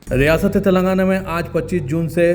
रियासत तेलंगाना में आज 25 जून से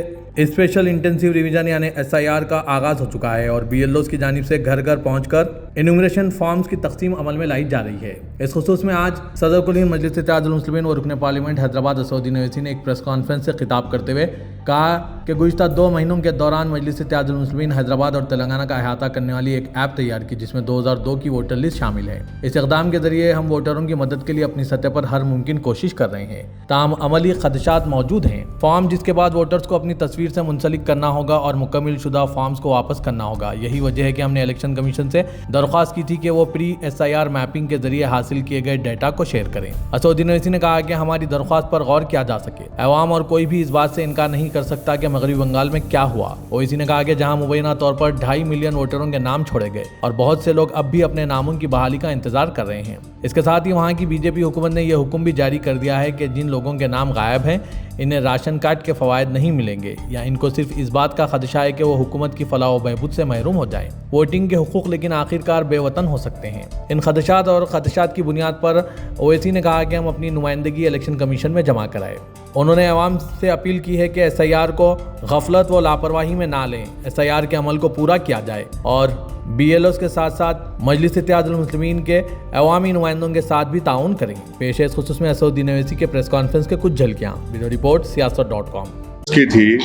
स्पेशल इंटेंसिव रिवीजन यानी SIR का आगाज हो चुका है और BLOs की जानिब से घर घर पहुंचकर इन्यूमरेशन फॉर्म्स की तकसीम अमल में लाई जा रही है। इस खुसूस में आज सदर कुल हिंद मजलिस इत्तेहादुल मुस्लिमीन और रुकन पार्लियामेंट हैदराबाद असदुद्दीन ओवैसी ने एक प्रेस कॉन्फ्रेंस से खिताब करते हुए कहा कि गुज़िश्ता 2 महीनों के दौरान मजलिस इत्तेहादुल मुस्लिमीन हैदराबाद और तेलंगाना का अहाता करने वाली एक ऐप तैयार की जिसमें 2002 की वोटर लिस्ट शामिल है। इस इक़दाम के जरिए हम वोटरों की मदद के लिए अपनी सतह पर हर मुमकिन कोशिश कर रहे हैं। ताहम अमली खदशात मौजूद हैं। फॉर्म जिसके बाद वोटर्स को अपनी तस्वीर से मुंसलिक करना होगा और मुकम्मल शुदा फॉर्म्स को वापस करना होगा। यही वजह है कि हमने इलेक्शन कमीशन से दरख्वास्त की थी कि वो प्री SIR मैपिंग के जरिए हासिल किए गए डाटा को शेयर करें। असदुद्दीन ओवैसी ने कहा कि हमारी दरख्वास्त पर गौर किया जा सके। अवाम और कोई भी इस बात से इनकार नहीं कर सकता कि मगरबी बंगाल में क्या हुआ। ओवैसी ने कहा कि जहां मुबैना तौर पर 2.5 मिलियन वोटरों के नाम छोड़े गए और बहुत से लोग अब भी अपने नामों की बहाली का इंतजार कर रहे हैं। इसके साथ ही वहां की BJP हुकूमत ने यह हुक्म भी जारी कर दिया है कि जिन लोगों के नाम गायब हैं इन्हें राशन कार्ड के फवायद नहीं मिलेंगे या इनको सिर्फ इस बात का खदशा है कि वो हुकूमत की फलाह व बहबूद से महरूम हो जाएं। वोटिंग के हुकूक लेकिन आखिरकार बेवतन हो सकते हैं। इन खदशात और खदशात की बुनियाद पर ओवैसी ने कहा कि हम अपनी नुमाइंदगी इलेक्शन कमीशन में जमा कराएं। उन्होंने अवाम से अपील की है कि SIR को गफलत व लापरवाही में ना लें। SIR के अमल को पूरा किया जाए और BLOs के साथ साथ मजलिस इत्तेहादुल मुस्लिमीन के अवामी नुमाइंदों के साथ भी ताउन करें। पेश है इस खुसूस में असदुद्दीन ओवैसी के प्रेस कॉन्फ्रेंस के कुछ झलकियाँ। ब्यूरो रिपोर्ट siyaasat.com की थी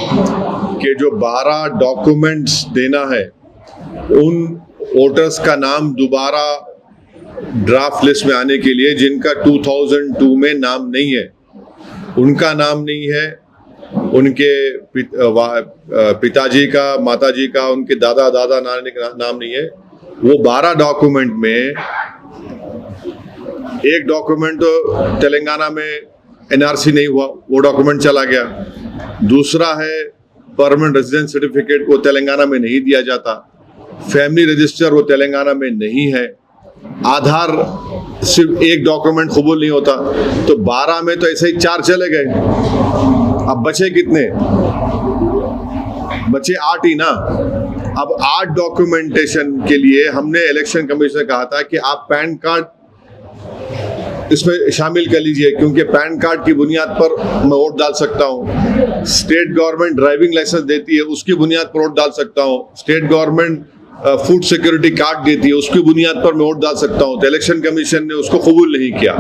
कि जो 12 डॉक्यूमेंट्स देना है उन वोटर्स का नाम दोबारा ड्राफ्ट लिस्ट में आने के लिए जिनका 2002 में नाम नहीं है, उनका नाम नहीं है, उनके पिताजी का, माताजी का, उनके दादा नानी का नाम नहीं है। वो 12 डॉक्यूमेंट में एक डॉक्यूमेंट तो तेलंगाना में NRC नहीं हुआ, वो डॉक्यूमेंट चला गया। दूसरा है परमानेंट रेजिडेंस सर्टिफिकेट, वो तेलंगाना में नहीं दिया जाता। फैमिली रजिस्टर वो तेलंगाना में नहीं है। आधार सिर्फ एक डॉक्यूमेंट कबूल नहीं होता। तो 12 में तो ऐसे ही 4 चले गए। अब बचे कितने? बचे 8 ही ना। अब 8 डॉक्यूमेंटेशन के लिए हमने इलेक्शन कमीशन से कहा था कि आप पैन कार्ड इसमें शामिल कर लीजिए, क्योंकि पैन कार्ड की बुनियाद पर मैं वोट डाल सकता हूँ। स्टेट गवर्नमेंट ड्राइविंग लाइसेंस देती है, उसकी बुनियाद पर वोट डाल सकता हूँ। State government food security card देती है, उसकी बुनियाद पर मैं वोट डाल सकता हूँ। तो इलेक्शन कमीशन ने उसको कबूल नहीं किया।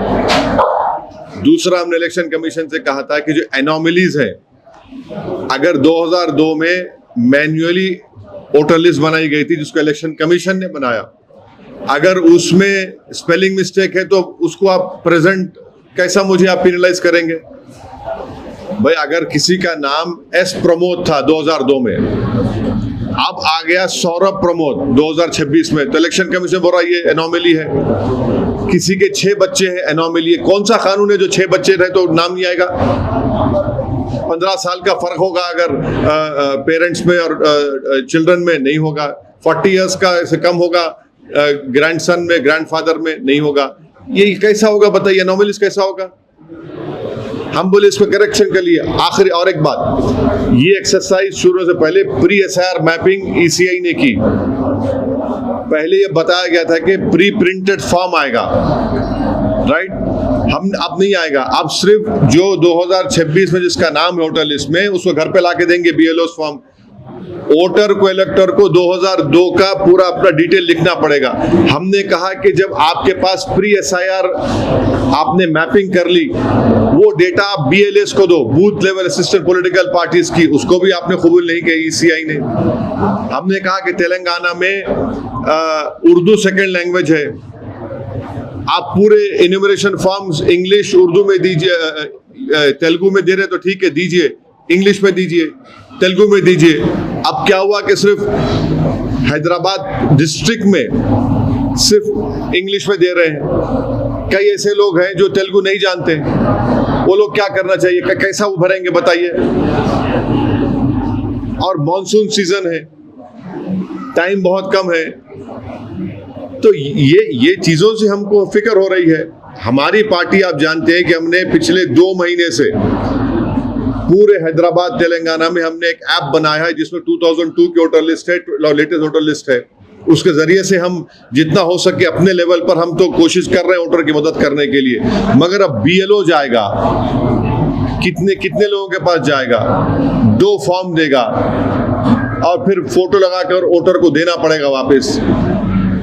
दूसरा, हमने इलेक्शन कमीशन से कहा था कि जो एनोमलीज है, अगर 2002 में मैन्युअली वोटर लिस्ट बनाई गई थी जिसको इलेक्शन कमीशन ने बनाया, अगर उसमें स्पेलिंग मिस्टेक है तो उसको आप प्रेजेंट कैसा मुझे आप पेनलाइज करेंगे? भाई, अगर किसी का नाम S प्रमोद था 2002 में, अब आ गया सौरभ प्रमोद 2026 में, तो इलेक्शन कमीशन बोल रहा है ये एनोमली है। किसी के 6 बच्चे हैं, एनोमली है। कौन सा कानून है जो 6 बच्चे रहे तो नाम नहीं आएगा? 15 साल का फर्क होगा अगर पेरेंट्स में और चिल्ड्रन में नहीं होगा। 40 इयर्स का से कम होगा ग्रैंडसन में, ग्रैंडफादर में नहीं होगा। ये कैसा होगा बताइए? एनोमलीज कैसा होगा? हम बोले इसमें करेक्शन के लिए। आखिरी और एक बात, ये एक्सरसाइज शुरू से पहले प्री SIR मैपिंग ECI ने की। पहले ये बताया गया था कि प्री प्रिंटेड फॉर्म आएगा, राइट? हम अब नहीं आएगा। अब सिर्फ जो 2026 में जिसका नाम है वोटर लिस्ट में, उसको घर पे लाके देंगे BLOs फॉर्म। वोटर को, इलेक्टर को 2002 का पूरा अपना डिटेल लिखना पड़ेगा। हमने कहा कि जब आपके पास प्री SIR आपने मैपिंग कर ली, वो डेटा आप BLS को दो, booth level assistant political parties की, उसको भी आपने कबूल नहीं किया ECI ने। हमने कहा कि तेलंगाना में उर्दू सेकेंड लैंग्वेज है, आप पूरे इन्यूमरेशन फॉर्म्स इंग्लिश उर्दू में दीजिए, तेलुगु में दे रहे तो ठीक है दीजिए, इंग्लिश में दीजिए, तेलुगु में दीजिए। अब क्या हुआ कि सिर्फ हैदराबाद डिस्ट्रिक्ट में सिर्फ इंग्लिश में दे रहे हैं। कई ऐसे लोग हैं जो तेलुगु नहीं जानते, वो लोग क्या करना चाहिए? कैसा वो भरेंगे बताइए? और मॉनसून सीजन है, टाइम बहुत कम है। तो ये चीजों से हमको फिक्र हो रही है। हमारी पार्टी, आप जानते हैं कि हमने पिछले 2 महीने से पूरे हैदराबाद तेलंगाना में हमने एक ऐप बनाया है जिसमें 2002 की वोटर लिस्ट है, लेटेस्ट वोटर लिस्ट है। उसके जरिए से हम जितना हो सके अपने लेवल पर हम तो कोशिश कर रहे हैं वोटर की मदद करने के लिए। मगर अब BLO जाएगा कितने कितने लोगों के पास जाएगा, 2 फॉर्म देगा और फिर फोटो लगाकर वोटर को देना पड़ेगा वापस,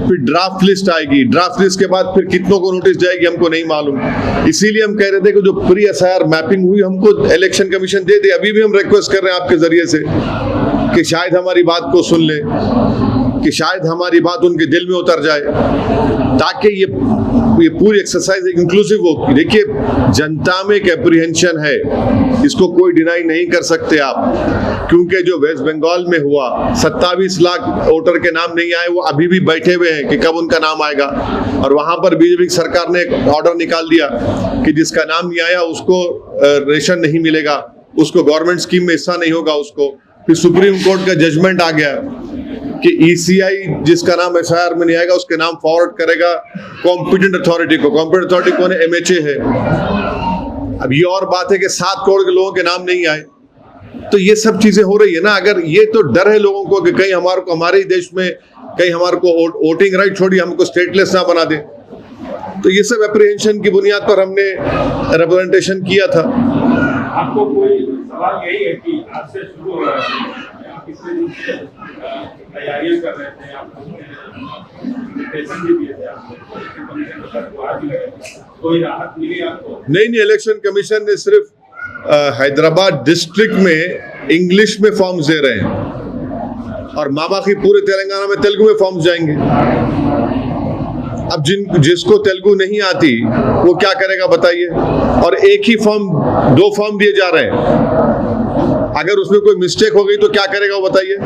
फिर ड्राफ्ट लिस्ट आएगी, ड्राफ्ट लिस्ट के बाद फिर कितनों को नोटिस जाएगी हमको नहीं मालूम। इसीलिए हम कह रहे थे कि जो प्री एसआईआर मैपिंग हुई हमको इलेक्शन कमीशन दे दे। अभी भी हम रिक्वेस्ट कर रहे हैं आपके जरिए से कि शायद हमारी बात को सुन ले, कि शायद हमारी बात उनके दिल में उतर जाए, ताकि ये पूरी एक्सरसाइज एक इंक्लूसिव हो। देखिए, जनता में एक एप्रीहेंशन है, इसको कोई डिनाई नहीं कर सकते आप, क्योंकि जो वेस्ट बंगाल में हुआ 27 लाख वोटर के नाम नहीं आए, वो अभी भी बैठे हुए हैं कि कब उनका नाम आएगा। और वहां पर बीजेपी सरकार ने एक ऑर्डर निकाल दिया कि जिसका नाम नहीं आया उसको रेशन नहीं मिलेगा, उसको गवर्नमेंट स्कीम में हिस्सा नहीं होगा उसको। फिर सुप्रीम कोर्ट का जजमेंट आ गया कि ईसीआई जिसका नाम एसआईआर में नहीं आएगा उसके नाम फॉरवर्ड करेगा कॉम्पिटेंट अथॉरिटी को। कॉम्पिटेंट अथॉरिटी कौन है? एमएचए है। अब ये और बात है कि 7 करोड़ के लोगों के नाम नहीं आए, तो ये सब चीजें हो रही है ना। अगर ये तो डर है लोगों को कि कहीं हमारे ही देश में कहीं हमारे को वोटिंग राइट छोड़ी हमको स्टेटलेस ना बना दे, तो ये सब एप्रीहेंशन की बुनियाद पर हमने रिप्रेजेंटेशन किया था। आपको कोई सवाल यही है कि आज से शुरू हो रहा है, आप कितने दिन से तैयारियां कर रहे थे, आप प्रेजेंटेशन भी दिए थे, आपको कमीशन के साथ बात लगे, कोई राहत मिली आपको? नहीं, इलेक्शन कमीशन ने सिर्फ हैदराबाद डिस्ट्रिक्ट में इंग्लिश में फॉर्म्स दे रहे हैं और बाकी पूरे तेलंगाना में तेलुगु में फॉर्म्स जाएंगे। अब जिसको तेलुगु नहीं आती वो क्या करेगा बताइए? और एक ही फॉर्म 2 फॉर्म दिए जा रहे हैं, अगर उसमें कोई मिस्टेक हो गई तो क्या करेगा वो बताइए?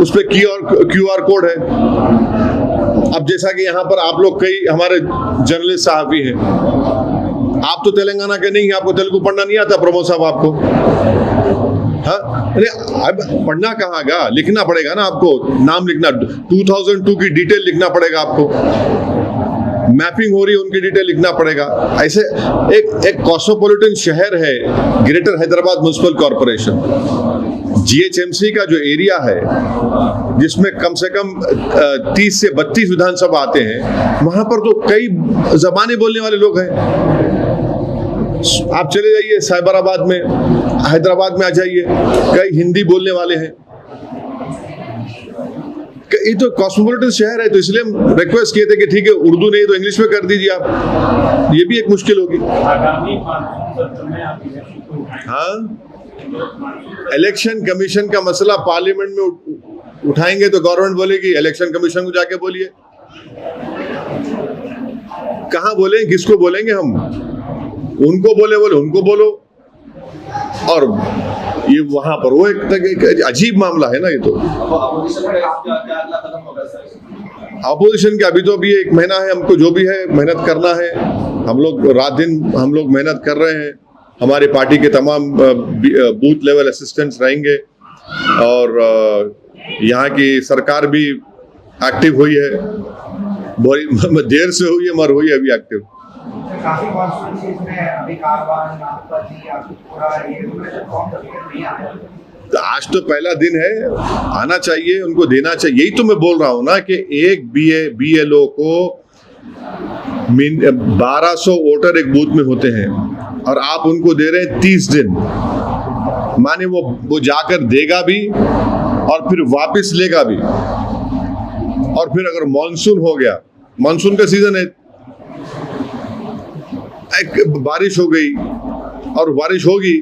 उस पर QR कोड है। अब जैसा कि यहाँ पर आप लोग कई हमारे जर्नलिस्ट साहब हैं, आप तो तेलंगाना के नहीं, आपको तेलुगु पढ़ना नहीं आता प्रमोद साहब आपको? हाँ, अरे अब पढ़ना कहाँ गा, लिखना पड़ेगा ना आपको, नाम लिखना, 2002 की डिटेल लिखना पड़ेगा आपको, मैपिंग हो रही है उनकी डिटेल लिखना पड़ेगा। ऐसे एक कॉस्मोपॉलिटन शहर है greater Hyderabad municipal corporation, GHMC का जो एरिया है जिसमें कम से कम 30 से 32 विधानसभा आते हैं, वहां पर तो कई जबानें बोलने वाले लोग हैं। आप चले जाइए साइबराबाद में, हैदराबाद में आ जाइए, कई हिंदी बोलने वाले हैं। ये तो कॉस्मोपॉलिटन शहर है, तो इसलिए हम रिक्वेस्ट किए थे कि ठीक है उर्दू नहीं तो इंग्लिश में कर दीजिए आप, ये भी एक मुश्किल होगी। हाँ, इलेक्शन कमीशन का मसला पार्लियामेंट में उठाएंगे तो गवर्नमेंट बोलेगी इलेक्शन कमीशन को जाके बोलिए। कहाँ बोलेंगे, किसको बोलेंगे हम? उनको बोले उनको बोलो। और ये वहां पर वो एक अजीब मामला है ना। ये तो अपोजिशन के अभी एक महीना है, हमको जो भी है मेहनत करना है। हम लोग रात दिन मेहनत कर रहे हैं। हमारी पार्टी के तमाम बूथ लेवल असिस्टेंट्स रहेंगे और यहाँ की सरकार भी एक्टिव हुई है, देर से हुई है मगर हुई है अभी एक्टिव। काफी कॉन्स्टिट्यूएंसीज में अभी कारवां, नागपत, पूरा ये नहीं आया। तो आज तो पहला दिन है, आना चाहिए, उनको देना चाहिए। यही तो मैं बोल रहा हूँ ना कि एक BLO को 1200 वोटर एक बूथ में होते हैं और आप उनको दे रहे हैं 30 दिन। माने वो जाकर देगा भी और फिर वापस लेगा भी। और फिर अगर मानसून हो गया, मानसून का सीजन है, बारिश हो गई और बारिश होगी,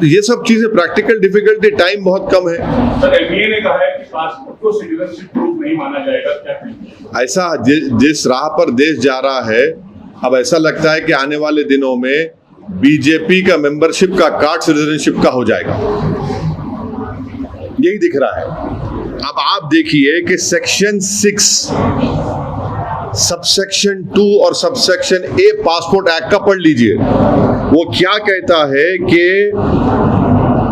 तो ये सब चीजें प्रैक्टिकल डिफिकल्टी, टाइम बहुत कम है। एलबीए ने कहा है कि पासपोर्ट को सिटीजनशिप प्रूफ नहीं माना जाएगा, क्या कहेंगे? ऐसा जिस राह पर देश जा रहा है, अब ऐसा लगता है कि आने वाले दिनों में बीजेपी का मेंबरशिप का कार्ड सिटीजनशिप का हो जाएगा, यही दिख रहा है। अब आप देखिए कि सेक्शन 6 सबसेक्शन 2 और सबसेक्शन A पासपोर्ट एक्ट का पढ़ लीजिए। वो क्या कहता है कि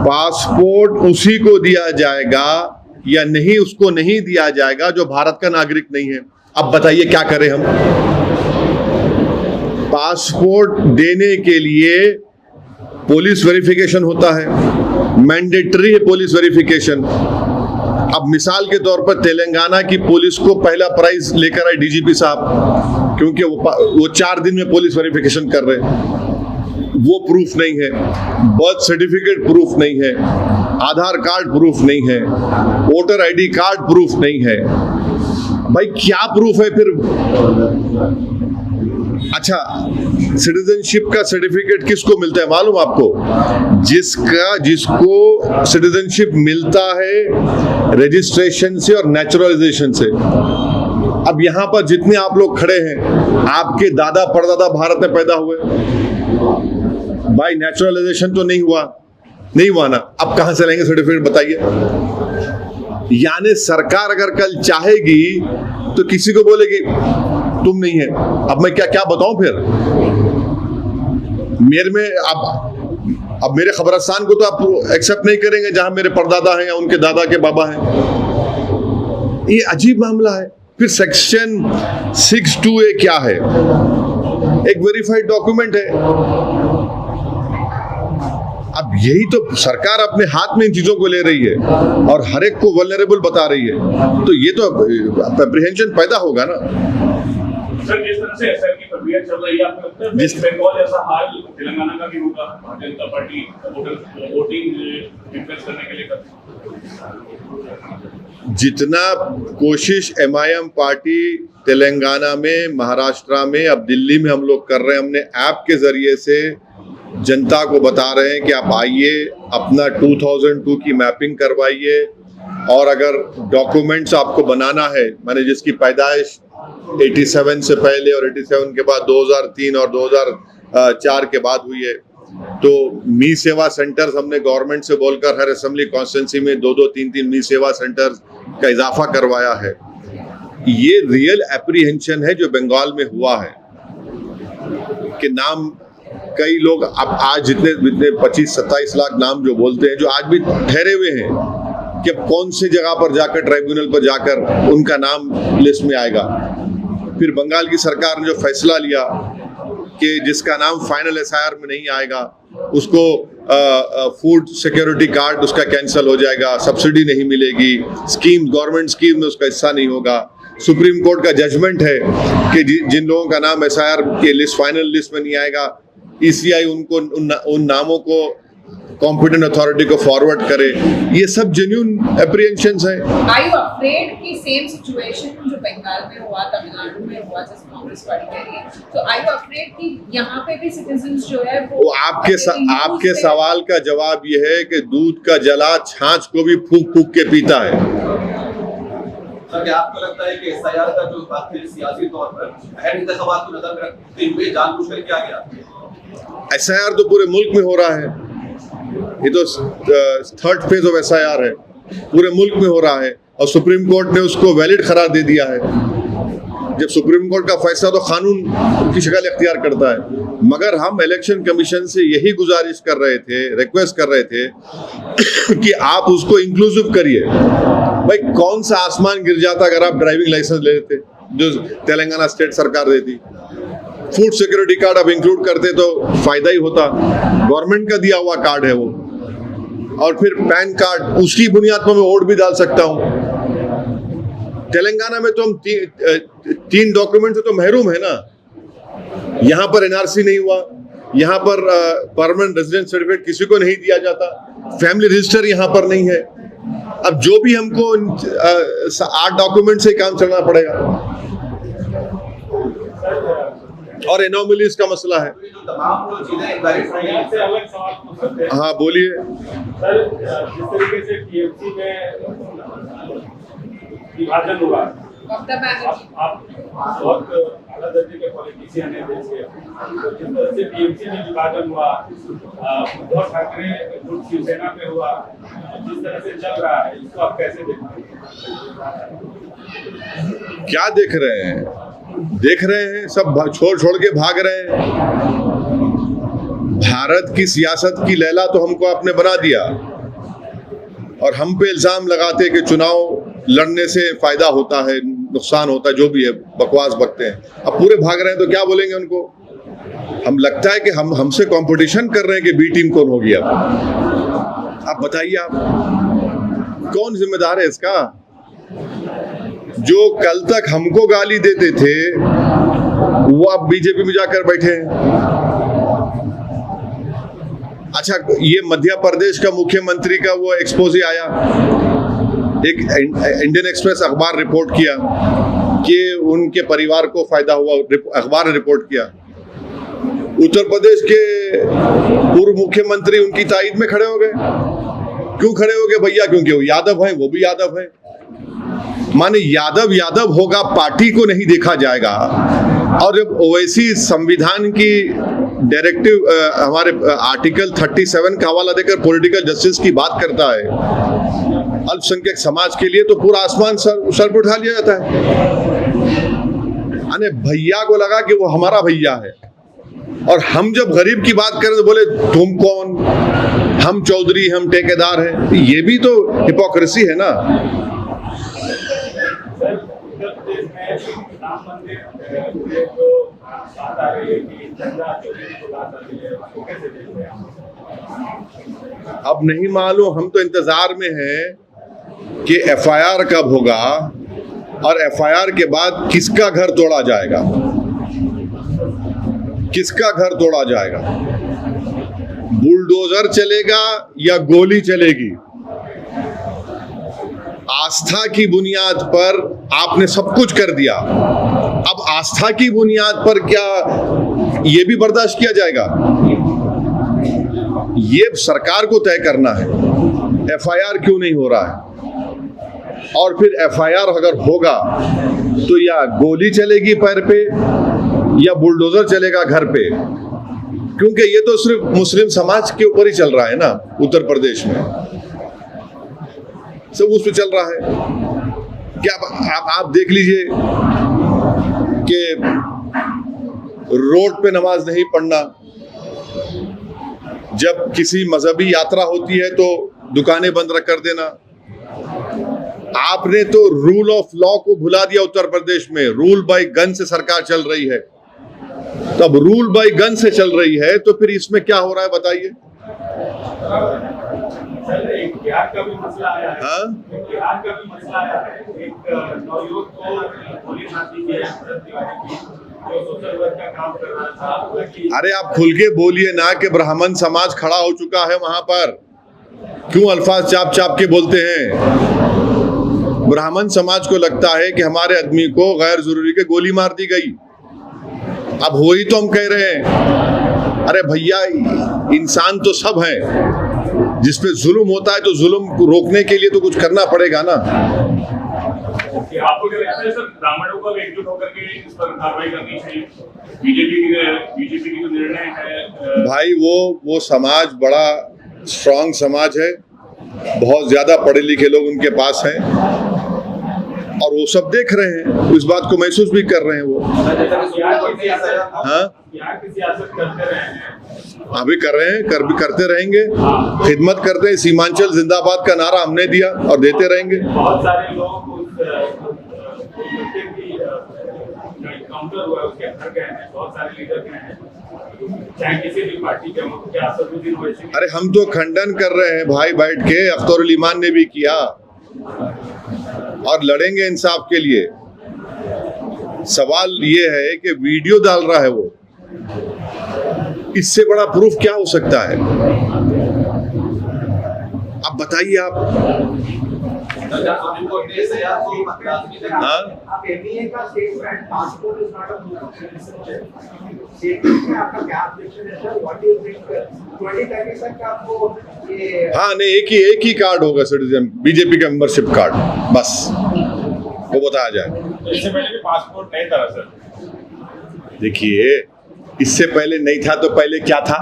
पासपोर्ट उसी को दिया जाएगा या नहीं, उसको नहीं दिया जाएगा जो भारत का नागरिक नहीं है। अब बताइए क्या करें हम? पासपोर्ट देने के लिए पुलिस वेरिफिकेशन होता है, मैंडेटरी है पुलिस वेरिफिकेशन। अब मिसाल के तौर पर तेलंगाना की पुलिस को पहला प्राइज लेकर आए DGP साहब, क्योंकि वो 4 दिन में पुलिस वेरिफिकेशन कर रहे हैं। वो प्रूफ नहीं है, बर्थ सर्टिफिकेट प्रूफ नहीं है, आधार कार्ड प्रूफ नहीं है, वोटर आईडी कार्ड प्रूफ नहीं है, भाई क्या प्रूफ है फिर? अच्छा, सिटीजनशिप का सर्टिफिकेट किसको मिलता है मालूम आपको? जिसको सिटीजनशिप मिलता है रजिस्ट्रेशन से और नेचुरलाइजेशन से। अब यहाँ पर जितने आप लोग खड़े हैं, आपके दादा परदादा भारत में पैदा हुए, भाई नेचुरलाइजेशन तो नहीं हुआ ना, अब कहां से लेंगे सर्टिफिकेट बताइए? यानी सरकार अगर कल चाहेगी तो किसी को बोलेगी तुम नहीं है, अब मैं क्या क्या बताऊं फिर? मेरे में अब मेरे खबरस्तान को तो आप एक्सेप्ट नहीं करेंगे जहां मेरे परदादा हैं या उनके दादा के बाबा हैं। ये अजीब मामला है। फिर सेक्शन 62A क्या है? एक वेरीफाइड डॉक्यूमेंट है। अब यही तो सरकार अपने हाथ में इन चीजों को ले रही है और हर एक को वल्नरेबल बता रही है, तो ये तो एप्रीहेंशन पैदा होगा ना। सर, जिस तरह से एसआईआर की प्रक्रिया चल रही है, आपको लगता है बंगाल जैसा हाल तेलंगाना का भी होगा? Bharatiya Janata party voting influence करने के लिए करती है। जितना कोशिश MIM पार्टी तेलंगाना में, महाराष्ट्र में, अब दिल्ली में हम लोग कर रहे हैं, हमने ऐप के जरिए से जनता को बता रहे हैं कि आप आइए, अपना 2002 की मैपिंग करवाइए, और अगर डॉक्यूमेंट्स आपको बनाना है, माने जिसकी पैदाइश 87 से पहले और 87 के बाद 2003 और 2004 के बाद हुई है, तो मी सेवा सेंटर्स हमने गवर्नमेंट से बोलकर हर असेंबली कॉन्स्टिट्यूंसी में 2-2, 3-3 मी सेवा सेंटर्स का इजाफा करवाया है। ये रियल एप्रीहेंशन है जो बंगाल में हुआ है कि नाम कई लोग अब आज जितने 25-27 लाख नाम जो बोलते हैं, जो आज भी ठहरे हुए हैं कि अब कौन सी जगह पर जाकर, ट्राइब्यूनल पर जाकर उनका नाम लिस्ट में आएगा। फिर बंगाल की सरकार ने जो फैसला लिया कि जिसका नाम फाइनल SIR में नहीं आएगा उसको फूड सिक्योरिटी कार्ड उसका कैंसिल हो जाएगा, सब्सिडी नहीं मिलेगी, स्कीम, गवर्नमेंट स्कीम में उसका हिस्सा नहीं होगा। सुप्रीम कोर्ट का जजमेंट है कि जिन लोगों का नाम SIR के लिस्ट, फाइनल लिस्ट में नहीं आएगा, ECI उनको उन नामों को कॉम्पिटेंट अथॉरिटी को फॉरवर्ड करे। ये सब जेन्युइन एप्रीहेंशंस है। Are you afraid कि सेम सिचुएशन जो बंगाल में हुआ, तमिलनाडु में हुआ, जैसे कांग्रेस पार्टी कह रही है, तो are you afraid कि यहाँ पे भी सिटीजन्स जो है वो आपके सवाल का जवाब ये है कि दूध का जला छाछ को भी फूक फूक के पीता है। सर, क्या आपको लगता है कि SIR का जो बात थी सियासी तौर पर अहम इंतखाबात को नजर में रखते हुए जानबूझकर किया गया? SIR तो पूरे मुल्क में हो रहा है, ये तो थर्ड फेज ऑफ SIR है, पूरे मुल्क में हो रहा है और सुप्रीम कोर्ट ने उसको वैलिड करार दे दिया है। जब सुप्रीम कोर्ट का फैसला तो कानून की शक्ल इख्तियार करता है, मगर हम इलेक्शन कमीशन से यही गुजारिश कर रहे थे, रिक्वेस्ट कर रहे थे कि आप उसको इंक्लूसिव करिए। भाई कौन सा आसमान गिर जाता अगर आप ड्राइविंग लाइसेंस ले लेते जो तेलंगाना स्टेट सरकार देती, फूड सिक्योरिटी कार्ड आप इंक्लूड करते तो फायदा ही होता। गवर्नमेंट का दिया हुआ कार्ड है वो, और फिर पैन कार्ड, उसकी बुनियाद पर मैं वोट भी डाल सकता हूं। तेलंगाना में तो हम तीन डॉक्यूमेंट से तो महरूम है ना। यहां पर NRC नहीं हुआ, यहां पर परमानेंट रेजिडेंट सर्टिफिकेट किसी को नहीं दिया जाता, फैमिली रजिस्टर यहां पर नहीं है। अब जो भी हमको 8 डॉक्यूमेंट से काम चलना पड़ेगा, और एनोमलीज का मसला है। तमाम जो चीजें से अलग सवाल पूछ सकते हैं। हाँ बोलिए सर, जिस तरीके से TMC में विभाजन हुआ, आप बहुत आला दर्जे के पॉलिटिशियन हैं देश के, तो जिस तरह से TMC में विभाजन हुआ, उद्धव ठाकरे गुट शिवसेना में हुआ, जिस तरह से चल रहा है, इसको आप कैसे देखते हैं? क्या देख रहे हैं? देख रहे हैं सब छोड़ के भाग रहे हैं। भारत की सियासत की लैला तो हमको आपने बना दिया, और हम पे इल्जाम लगाते कि चुनाव लड़ने से फायदा होता है, नुकसान होता है, जो भी है बकवास बकते हैं। अब पूरे भाग रहे हैं तो क्या बोलेंगे उनको? हम लगता है कि हम हमसे कंपटीशन कर रहे हैं कि बी टीम कौन होगी। अब आप बताइए, आप कौन जिम्मेदार है इसका? जो कल तक हमको गाली देते थे वो अब बीजेपी में जाकर बैठे हैं। अच्छा, ये मध्य प्रदेश का मुख्यमंत्री का वो एक्सपोजे आया, एक इंडियन एक्सप्रेस अखबार रिपोर्ट किया कि उनके परिवार को फायदा हुआ, अखबार ने रिपोर्ट किया। उत्तर प्रदेश के पूर्व मुख्यमंत्री उनकी तायद में खड़े हो गए। क्यों खड़े हो गए भैया? क्योंकि वो यादव है, वो भी यादव है। माने यादव होगा, पार्टी को नहीं देखा जाएगा। और जब ओवैसी संविधान की डायरेक्टिव हमारे आर्टिकल 37 का हवाला देकर पॉलिटिकल जस्टिस की बात करता है अल्पसंख्यक समाज के लिए, तो पूरा आसमान सर पर उठा लिया जाता है। अने भैया को लगा कि वो हमारा भैया है, और हम जब गरीब की बात करें तो बोले तुम कौन, हम चौधरी, हम ठेकेदार हैं। ये भी तो हिपोक्रेसी है ना। राम मंदिर जो बात आ रही है कि चंदा चोरी को बात आ रही है, उसको कैसे देखते हैं आप? अब नहीं मालूम, हम तो इंतजार में हैं कि एफआईआर कब होगा और एफआईआर के बाद किसका घर तोड़ा जाएगा, किसका घर तोड़ा जाएगा। बुलडोजर चलेगा या गोली चलेगी? आस्था की बुनियाद पर आपने सब कुछ कर दिया, अब आस्था की बुनियाद पर क्या ये भी बर्दाश्त किया जाएगा? ये सरकार को तय करना है। एफआईआर क्यों नहीं हो रहा है? और फिर एफआईआर अगर होगा तो या गोली चलेगी पैर पे या बुलडोजर चलेगा घर पे, क्योंकि ये तो सिर्फ मुस्लिम समाज के ऊपर ही चल रहा है ना। उत्तर प्रदेश में सब उस पे चल रहा है। क्या आप देख लीजिए कि रोड पे नमाज नहीं पढ़ना, जब किसी मजहबी यात्रा होती है तो दुकानें बंद कर देना। आपने तो रूल ऑफ लॉ को भुला दिया उत्तर प्रदेश में। रूल बाय गन से सरकार चल रही है। तब रूल बाय गन से चल रही है तो फिर इसमें क्या हो रहा है बताइए? एक बिहार का भी मसला आया है। हाँ? बिहार का भी मसला आया है। एक नवयुवक को गोली मारती है जो सोशल वर्क का काम कर रहा था। अरे आप खुल के बोलिए ना कि ब्राह्मण समाज खड़ा हो चुका है वहां पर। क्यों अल्फाज चाप चाप के बोलते हैं? ब्राह्मण समाज को लगता है कि हमारे आदमी को गैर जरूरी के गोली मार दी गई। अब वही तो हम कह रहे हैं, अरे भैया इंसान तो सब है, जिसपे जुल्म होता है तो जुल्म को रोकने के लिए तो कुछ करना पड़ेगा ना। आपको क्या लगता है सर, ब्राह्मणों को एकजुट होकर के इस पर कार्रवाई करनी चाहिए? बीजेपी की जो निर्णय है भाई, वो समाज बड़ा स्ट्रांग समाज है, बहुत ज्यादा पढ़े लिखे लोग उनके पास हैं और वो सब देख रहे हैं, इस बात को महसूस भी कर रहे हैं वो। हाँ, सियासत करते रहे हैं, अभी कर रहे हैं, भी करते रहेंगे, खिदमत करते हैं। सीमांचल जिंदाबाद का नारा हमने दिया और देते रहेंगे। बहुत सारे लोग काउंटर हुआ उसके घर गए हैं, बहुत सारे लीडर गए हैं, चाहे किसी भी पार्टी के हो, क्या असदुद्दीन ओवैसी। अरे हम तो खंडन कर रहे हैं भाई बैठ के, अख्तरुल ईमान ने भी किया और लड़ेंगे इंसाफ के लिए। सवाल ये है कि वीडियो डाल रहा है वो, इससे बड़ा प्रूफ क्या हो सकता है? अब बताइए आप। हाँ? आप एमईए का statement passport is not a proof of statement में आपका क्या ऑब्जेक्शन है सर? व्हाट यू थिंक 2030 तक आपको ये? हाँ नहीं, एक ही कार्ड होगा सिटीजन, बीजेपी का मेंबरशिप कार्ड, बस वो बताया जाए। इससे पहले भी पासपोर्ट नहीं था सर। देखिए, इससे पहले नहीं था तो पहले क्या था?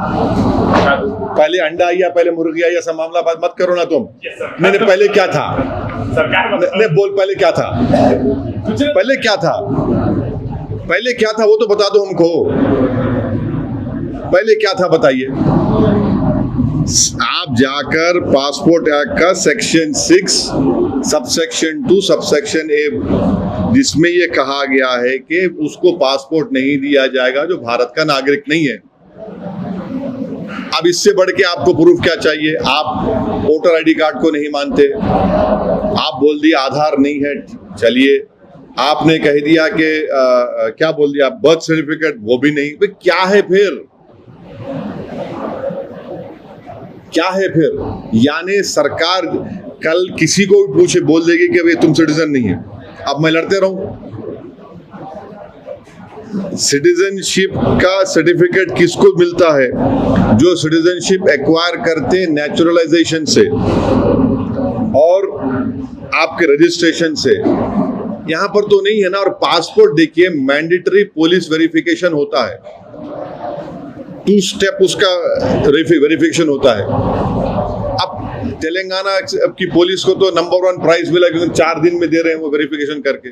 पहले अंडा या पहले मुर्गी या सब मामला बात मत करो ना तुम। नहीं, पहले क्या था? नहीं बोल, पहले क्या था? पहले क्या था? पहले क्या था वो तो बता दो हमको। पहले क्या था बताइए। आप जाकर पासपोर्ट एक्ट का सेक्शन 6 सबसेक्शन 2 सबसेक्शन ए, जिसमें ये कहा गया है कि उसको पासपोर्ट नहीं दिया जाएगा जो भारत का नागरिक नहीं है। अब इससे बढ़ के आपको प्रूफ क्या चाहिए? आप वोटर आईडी कार्ड को नहीं मानते, आप बोल दिया आधार नहीं है, चलिए आपने कह दिया कि क्या बोल दिया, बर्थ सर्टिफिकेट वो भी नहीं, क्या है फिर? क्या है फिर? यानी सरकार कल किसी को भी पूछे बोल देगी कि भाई तुम सिटीजन नहीं है, अब मैं लड़ते रहूं? सिटीजनशिप का सर्टिफिकेट किसको मिलता है? जो सिटीजनशिप एक्वायर करते नेचुरलाइजेशन से और आपके रजिस्ट्रेशन से। यहां पर तो नहीं है ना। और पासपोर्ट देखिए, मैंडेटरी पुलिस वेरिफिकेशन होता है, 2 स्टेप उसका वेरिफिकेशन होता है। अब तेलंगाना की पुलिस को तो नंबर 1 प्राइज मिला क्योंकि 4 दिन में दे रहे हैं वो वेरिफिकेशन करके।